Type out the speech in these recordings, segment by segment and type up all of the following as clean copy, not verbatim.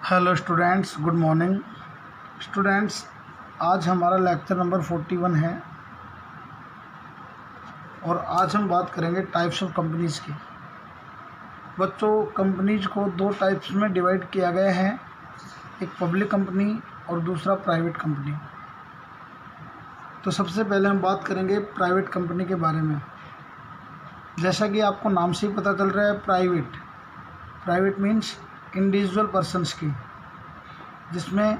Hello students, good morning. Students, आज हमारा lecture number 41 है और आज हम बात करेंगे टाइप्स ऑफ कंपनीज़ की। बच्चों, कंपनीज को दो टाइप्स में डिवाइड किया गया है, एक पब्लिक कंपनी और दूसरा प्राइवेट कंपनी। तो सबसे पहले हम बात करेंगे प्राइवेट कंपनी के बारे में। जैसा कि आपको नाम से ही पता चल रहा है, प्राइवेट मीन्स इंडिविजुअल पर्सन्स की, जिसमें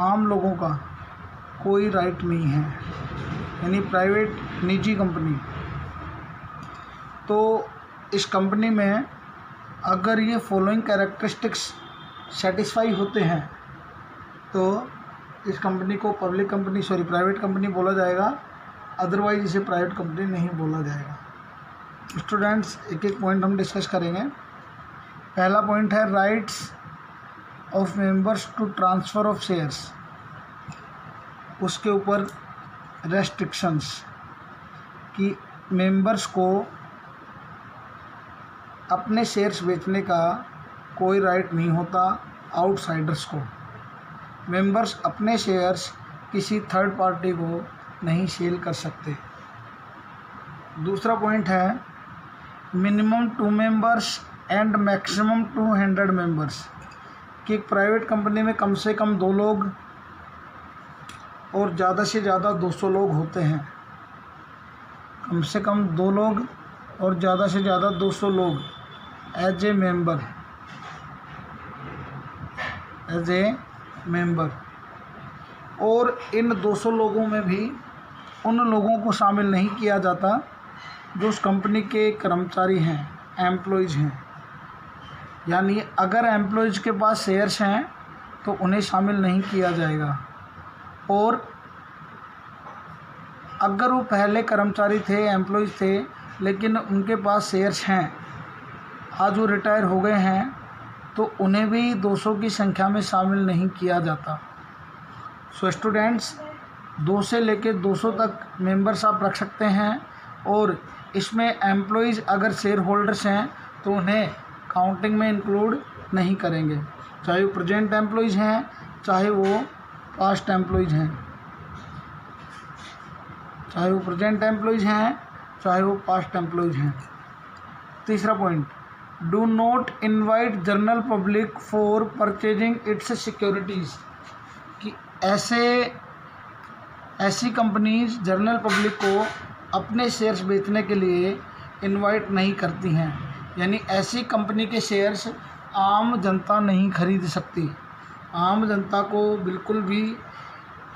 आम लोगों का कोई राइट नहीं है, यानी प्राइवेट निजी कंपनी। तो इस कंपनी में अगर ये फॉलोइंग कैरेक्टरिस्टिक्स सेटिस्फाई होते हैं तो इस कंपनी को प्राइवेट कंपनी बोला जाएगा, अदरवाइज इसे प्राइवेट कंपनी नहीं बोला जाएगा। स्टूडेंट्स, एक एक पॉइंट हम डिस्कस करेंगे। पहला पॉइंट है rights of members to transfer of shares. उसके ऊपर रेस्ट्रिक्शंस कि मेंबर्स को अपने शेयर्स बेचने का कोई राइट नहीं होता आउटसाइडर्स को। मेंबर्स अपने शेयर्स किसी थर्ड पार्टी को नहीं सेल कर सकते। दूसरा पॉइंट है minimum 2 members and maximum 200 members, कि एक प्राइवेट कंपनी में कम से कम 2 लोग और ज़्यादा से ज़्यादा 200 लोग होते हैं। कम से कम 2 लोग और ज़्यादा से ज़्यादा 200 लोग एज ए मेंबर। और इन 200 लोगों में भी उन लोगों को शामिल नहीं किया जाता जो उस कंपनी के कर्मचारी हैं, एम्प्लॉयज़ हैं। यानी अगर एम्प्लॉयज़ के पास शेयर्स हैं तो उन्हें शामिल नहीं किया जाएगा, और अगर वो पहले कर्मचारी थे, एम्प्लॉयज़ थे, लेकिन उनके पास शेयर्स हैं, आज वो रिटायर हो गए हैं, तो उन्हें भी 200 की संख्या में शामिल नहीं किया जाता। सो स्टूडेंट्स, 2 से लेकर 200 तक मेंबर्स आप रख सकते हैं, और इसमें एम्प्लॉयज़ अगर शेयर होल्डर्स हैं तो उन्हें काउंटिंग में इंक्लूड नहीं करेंगे, चाहे वो प्रेजेंट एम्प्लॉयज़ हैं, चाहे वो पास्ट एम्प्लॉयज़ हैं, चाहे वो पास्ट एम्प्लॉयज़ हैं। तीसरा point, do not invite general public for purchasing it's securities, कि ऐसी कंपनीज जनरल पब्लिक को अपने शेयर्स बेचने के लिए इनवाइट नहीं करती हैं। यानी ऐसी कंपनी के शेयर्स आम जनता नहीं खरीद सकती। आम जनता को बिल्कुल भी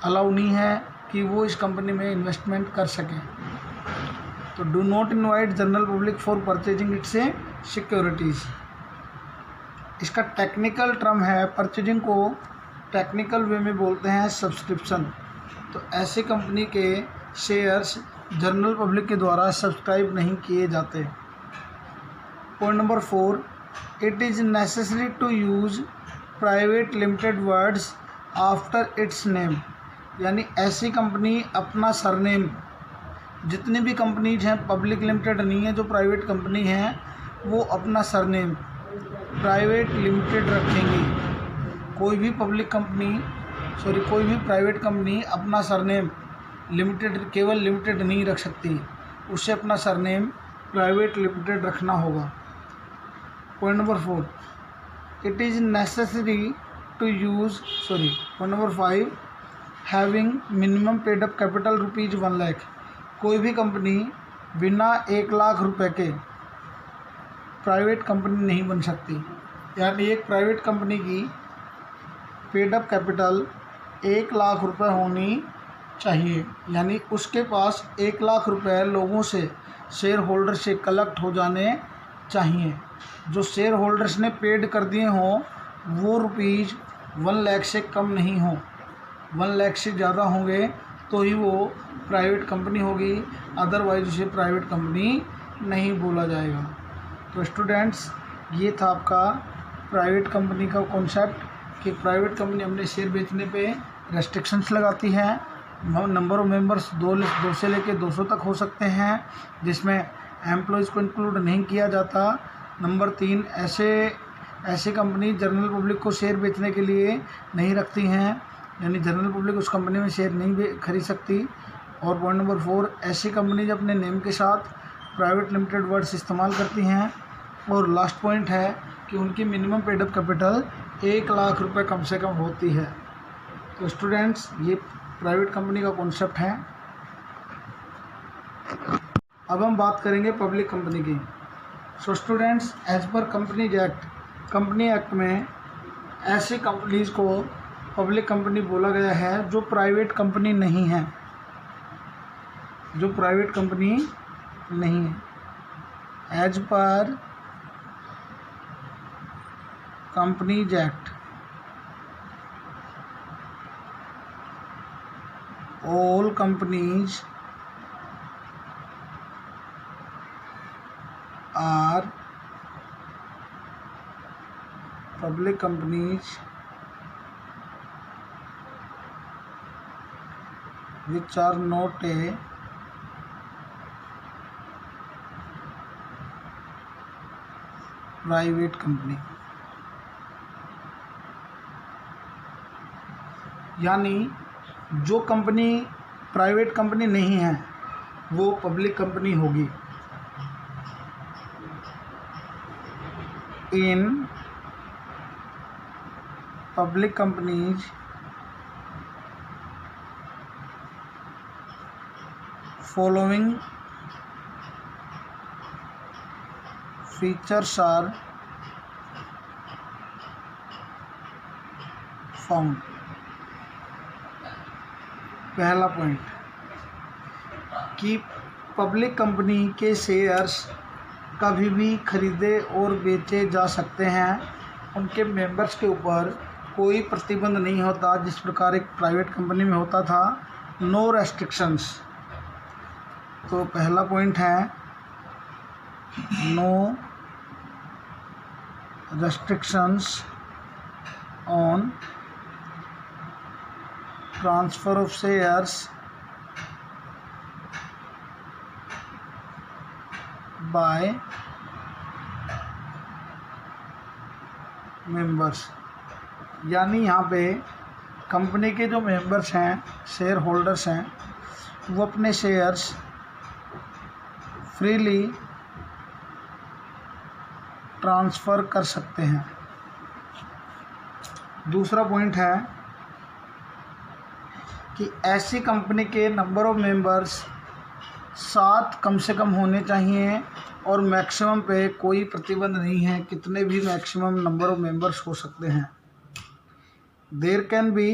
अलाउ नहीं है कि वो इस कंपनी में इन्वेस्टमेंट कर सकें। तो do not invite general public for purchasing it's securities. इसका टेक्निकल टर्म है, परचेजिंग को टेक्निकल वे में बोलते हैं सब्सक्रिप्शन। तो ऐसी कंपनी के शेयर्स जनरल पब्लिक के द्वारा सब्सक्राइब नहीं किए जाते। Point number 4, it is necessary to use private limited words after its name. यानी ऐसी कंपनी अपना सरनेम, जितनी भी कंपनीज हैं, पब्लिक लिमिटेड नहीं है, जो प्राइवेट कंपनी हैं, वो अपना सरनेम प्राइवेट लिमिटेड रखेंगी। कोई भी प्राइवेट कंपनी अपना सरनेम लिमिटेड, केवल लिमिटेड नहीं रख सकती, उसे अपना सरनेम प्राइवेट लिमिटेड रखना होगा। Point number 4, it is necessary to use point number 5, having minimum paid up capital ₹1 lakh. कोई भी कंपनी बिना 1 लाख रुपए के प्राइवेट कंपनी नहीं बन सकती। यानी एक प्राइवेट कंपनी की पेड अप कैपिटल 1 लाख रुपए होनी चाहिए। यानी उसके पास 1 लाख रुपए लोगों से, शेयर होल्डर से कलेक्ट हो जाने चाहिए। जो शेयर होल्डर्स ने पेड कर दिए हों वो ₹1 लाख से कम नहीं हो, 1 लाख से ज़्यादा होंगे तो ही वो प्राइवेट कंपनी होगी, अदरवाइज उसे प्राइवेट कंपनी नहीं बोला जाएगा। तो स्टूडेंट्स, ये था आपका प्राइवेट कंपनी का कॉन्सेप्ट, कि प्राइवेट कंपनी अपने शेयर बेचने पे रेस्ट्रिक्शंस लगाती है। नंबर ऑफ मेंबर्स 2 से लेकर 200 तक हो सकते हैं, जिसमें एम्प्लॉयज़ को इंक्लूड नहीं किया जाता। नंबर 3, ऐसी कंपनी जनरल पब्लिक को शेयर बेचने के लिए नहीं रखती हैं, यानी जनरल पब्लिक उस कंपनी में शेयर नहीं खरीद सकती। और पॉइंट नंबर 4, ऐसी कंपनी अपने नेम के साथ प्राइवेट लिमिटेड वर्ड्स इस्तेमाल करती हैं। और लास्ट पॉइंट है कि उनकी minimum paid up capital 1 lakh रुपए कम से कम होती है। तो स्टूडेंट्स, ये प्राइवेट कंपनी का कॉन्सेप्ट है। अब हम बात करेंगे पब्लिक कंपनी की। So students, as per company act में ऐसी कंपनीज को पब्लिक कंपनी बोला गया है जो प्राइवेट कंपनी नहीं है, as per companies act all companies are public companies which are not a private company। यानी जो कंपनी प्राइवेट कंपनी नहीं है वो पब्लिक कंपनी होगी। इन public companies following features are found। पहला पॉइंट कि पब्लिक कंपनी के शेयर्स कभी भी खरीदे और बेचे जा सकते हैं, उनके मेंबर्स के ऊपर कोई प्रतिबंध नहीं होता जिस प्रकार एक प्राइवेट कंपनी में होता था, नो रेस्ट्रिक्शंस। तो पहला पॉइंट है no restrictions on transfer of shares by members. यानी यहाँ पे कंपनी के जो मेंबर्स हैं, शेयर होल्डर्स हैं, वो अपने शेयर्स फ्रीली ट्रांसफ़र कर सकते हैं। दूसरा पॉइंट है कि ऐसी कंपनी के नंबर ऑफ मेंबर्स 7 कम से कम होने चाहिए और मैक्सिमम पे कोई प्रतिबंध नहीं है, कितने भी मैक्सिमम नंबर ऑफ मेंबर्स हो सकते हैं। There can be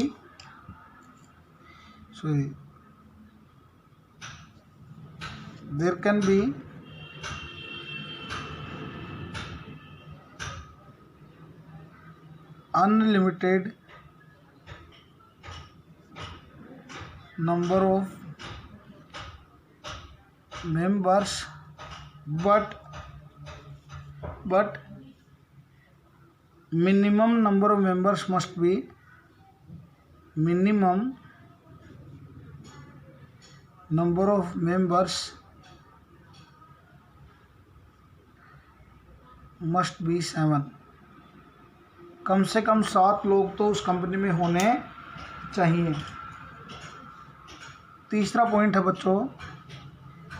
unlimited number of members, but minimum number of members must be number of members must be 7। कम से कम 7 लोग तो उस कंपनी में होने चाहिए। तीसरा पॉइंट है बच्चों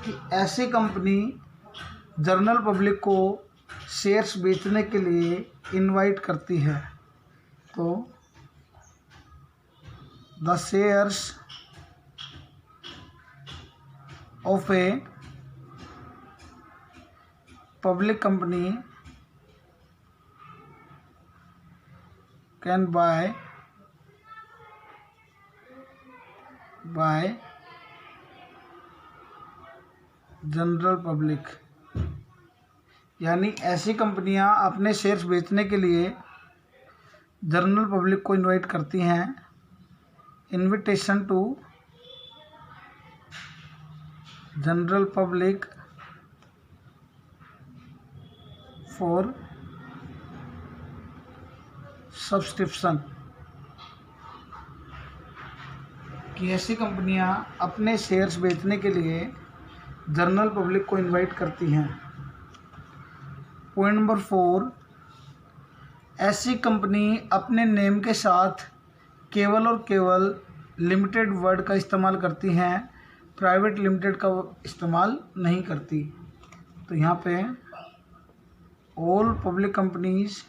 कि ऐसी कंपनी जनरल पब्लिक को शेयर्स बेचने के लिए इनवाइट करती है। तो the shares of a public company can buy general public. यानी ऐसी कंपनियां अपने शेयर्स बेचने के लिए जनरल पब्लिक को इनवाइट करती हैं। Invitation to general public for subscription, कि ऐसी कंपनियां अपने शेयर्स बेचने के लिए जनरल पब्लिक को इनवाइट करती हैं। पॉइंट नंबर 4, ऐसी कंपनी अपने नेम के साथ केवल और केवल लिमिटेड वर्ड का इस्तेमाल करती हैं, प्राइवेट लिमिटेड का इस्तेमाल नहीं करती। तो यहाँ पे all public companies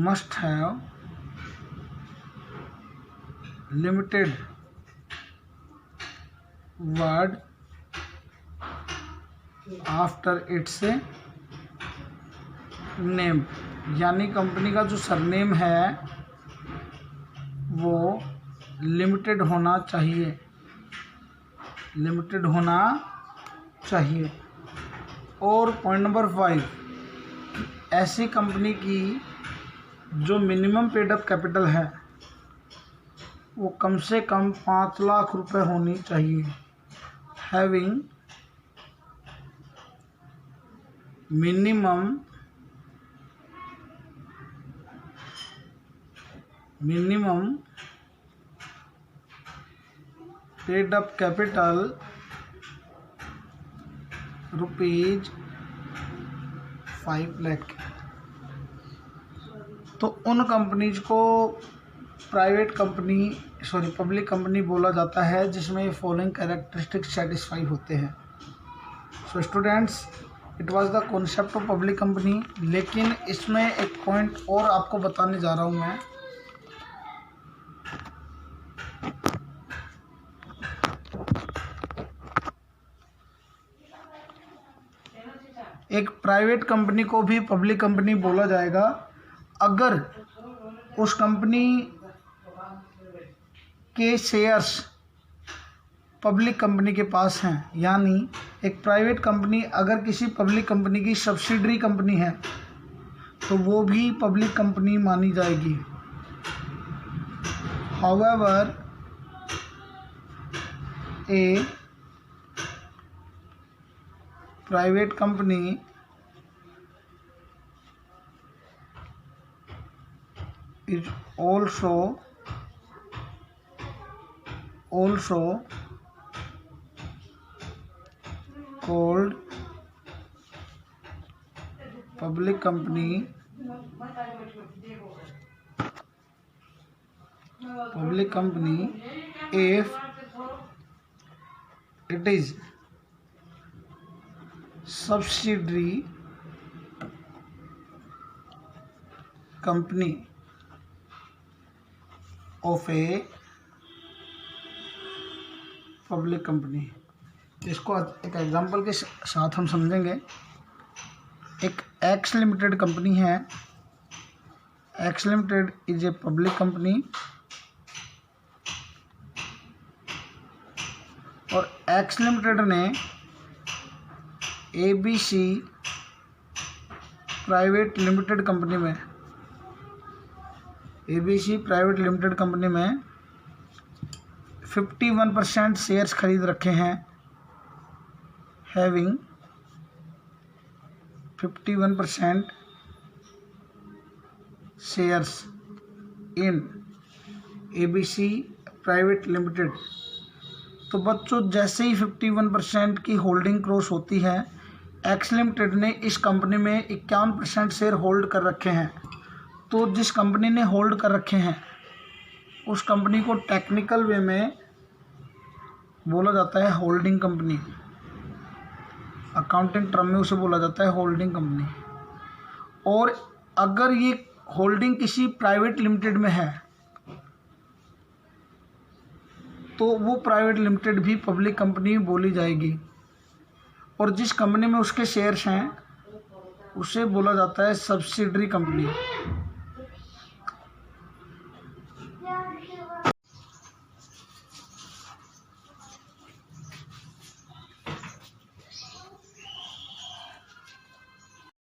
must have limited word after its name, यानी कंपनी का जो सरनेम है वो लिमिटेड होना चाहिए, लिमिटेड होना चाहिए। और पॉइंट नंबर 5, ऐसी कंपनी की जो मिनिमम पेड अप कैपिटल है वो कम से कम 5 लाख रुपए होनी चाहिए। Having minimum paid up capital ₹5 lakh. तो उन कंपनीज को पब्लिक कंपनी बोला जाता है जिसमें फॉलोइंग कैरेक्टरिस्टिक्स सेटिस्फाई होते हैं। So students, it was the concept of public company. लेकिन इसमें एक पॉइंट और आपको बताने जा रहा हूँ मैं। एक प्राइवेट कंपनी को भी पब्लिक कंपनी बोला जाएगा अगर उस कंपनी के शेयर्स पब्लिक कंपनी के पास हैं। यानी एक प्राइवेट कंपनी अगर किसी पब्लिक कंपनी की सब्सिडरी कंपनी है तो वो भी पब्लिक कंपनी मानी जाएगी। However A private company is also called public company if it is subsidiary company of a public company. इसको एक एग्जांपल के साथ हम समझेंगे। एक एक्स लिमिटेड कंपनी है। X limited is a public company और एक्स लिमिटेड ने ABC प्राइवेट लिमिटेड कंपनी में ABC प्राइवेट लिमिटेड कंपनी में 51% शेयर्स खरीद रखे हैं। Having 51% shares in ABC private limited. तो बच्चों, जैसे ही 51% की होल्डिंग क्रॉस होती है, एक्स लिमिटेड ने इस कंपनी में 51% शेयर होल्ड कर रखे हैं। तो जिस कंपनी ने होल्ड कर रखे हैं उस कंपनी को टेक्निकल वे में बोला जाता है होल्डिंग कंपनी। अकाउंटिंग टर्म में उसे बोला जाता है होल्डिंग कंपनी। और अगर ये होल्डिंग किसी प्राइवेट लिमिटेड में है तो वो प्राइवेट लिमिटेड भी पब्लिक कंपनी बोली जाएगी। और जिस कंपनी में उसके शेयर्स हैं उसे बोला जाता है सब्सिडरी कंपनी।